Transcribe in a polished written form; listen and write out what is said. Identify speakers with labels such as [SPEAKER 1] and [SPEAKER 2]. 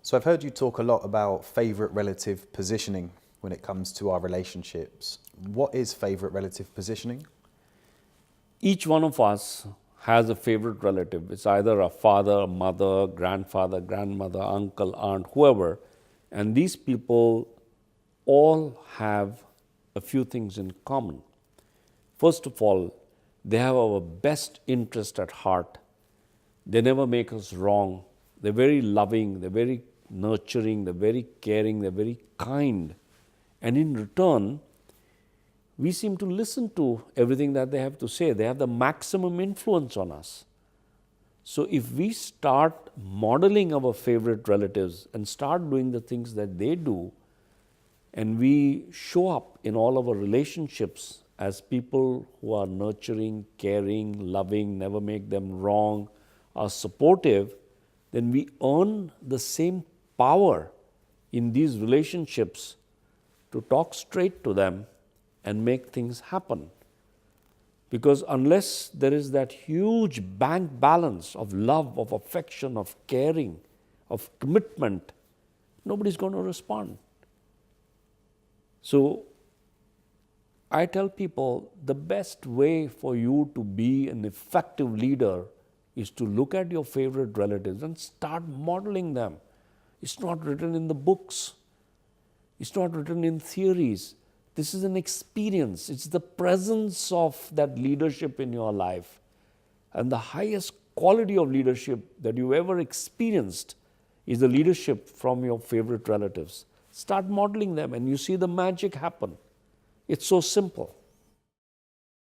[SPEAKER 1] So I've heard you talk a lot about favourite relative positioning when it comes to our relationships. What is favourite relative positioning?
[SPEAKER 2] Each one of us has a favorite relative. It's either a father, a mother, grandfather, grandmother, uncle, aunt, whoever. And these people all have a few things in common. First of all, they have our best interest at heart. They never make us wrong. They're very loving, they're very nurturing, they're very caring, they're very kind. And in return, we seem to listen to everything that they have to say. They have the maximum influence on us. So if we start modeling our favorite relatives and start doing the things that they do, and we show up in all our relationships as people who are nurturing, caring, loving, never make them wrong, are supportive, then we earn the same power in these relationships to talk straight to them and make things happen. Because unless there is that huge bank balance of love, of affection, of caring, of commitment, nobody's going to respond. So I tell people the best way for you to be an effective leader is to look at your favorite relatives and start modeling them. It's not written in the books. It's not written in theories. This is an experience. It's the presence of that leadership in your life. And the highest quality of leadership that you've ever experienced is the leadership from your favorite relatives. Start modeling them and you see the magic happen. It's so simple.